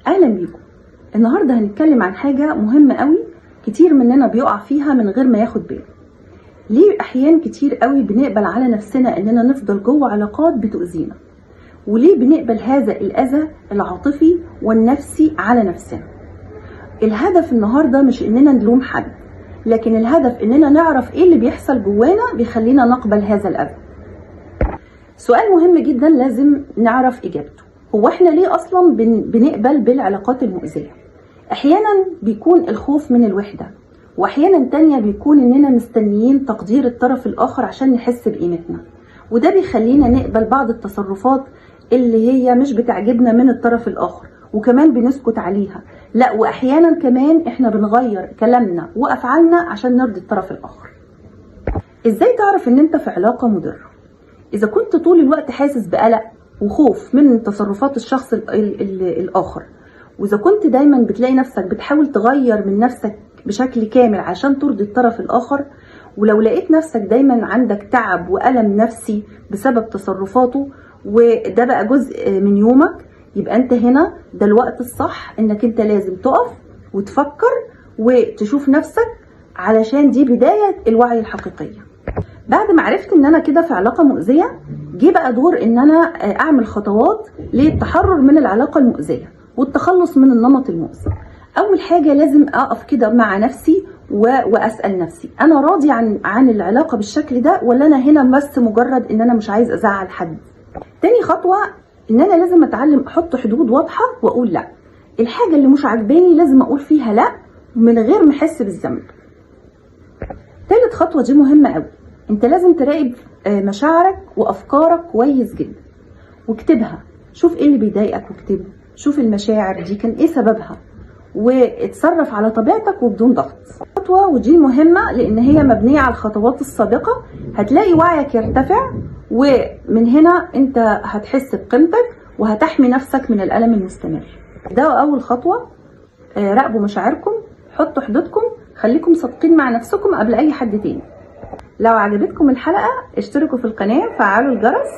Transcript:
اهلا بيكم. النهارده هنتكلم عن حاجه مهمه قوي، كتير مننا بيقع فيها من غير ما ياخد باله. ليه احيان كتير قوي بنقبل على نفسنا اننا نفضل جوه علاقات بتؤذينا؟ وليه بنقبل هذا الاذى العاطفي والنفسي على نفسنا؟ الهدف النهارده مش اننا نلوم حد، لكن الهدف اننا نعرف ايه اللي بيحصل جوانا بيخلينا نقبل هذا الاذى. سؤال مهم جدا لازم نعرف اجابته، هو احنا ليه اصلا بنقبل بالعلاقات المؤذية؟ احيانا بيكون الخوف من الوحدة، واحيانا تانية بيكون اننا مستنيين تقدير الطرف الاخر عشان نحس بقيمتنا، وده بيخلينا نقبل بعض التصرفات اللي هي مش بتعجبنا من الطرف الاخر، وكمان بنسكت عليها. لا، واحيانا كمان احنا بنغير كلامنا وافعالنا عشان نرضي الطرف الاخر. ازاي تعرف ان انت في علاقة مضرة؟ اذا كنت طول الوقت حاسس بقلق وخوف من تصرفات الشخص الآخر، وإذا كنت دايما بتلاقي نفسك بتحاول تغير من نفسك بشكل كامل عشان ترضي الطرف الآخر، ولو لقيت نفسك دايما عندك تعب وألم نفسي بسبب تصرفاته وده بقى جزء من يومك، يبقى أنت هنا ده الوقت الصح إنك أنت لازم تقف وتفكر وتشوف نفسك، علشان دي بداية الوعي الحقيقية. بعد ما عرفت ان انا كده في علاقة مؤذية، جه بقى دور ان انا اعمل خطوات للتحرر من العلاقة المؤذية والتخلص من النمط المؤذي. اول حاجة لازم اقف كده مع نفسي واسأل نفسي، انا راضي عن العلاقة بالشكل ده، ولا انا هنا بس مجرد ان انا مش عايز ازعل حد؟ تاني خطوة ان انا لازم اتعلم احط حدود واضحة واقول لا. الحاجة اللي مش عاجباني لازم اقول فيها لا من غير ما احس بالذنب. تالت خطوة دي مهمة قوي، انت لازم تراقب مشاعرك وافكارك كويس جدا واكتبها. شوف ايه اللي بيضايقك واكتبه، شوف المشاعر دي كان ايه سببها، واتصرف على طبيعتك وبدون ضغط. خطوة ودي مهمة لان هي مبنية على الخطوات السابقة، هتلاقي وعيك يرتفع، ومن هنا انت هتحس بقيمتك وهتحمي نفسك من الألم المستمر. ده اول خطوة. راقبوا مشاعركم، حطوا حدودكم، خليكم صادقين مع نفسكم قبل اي حد تاني. لو عجبتكم الحلقة اشتركوا في القناة وفعلوا الجرس.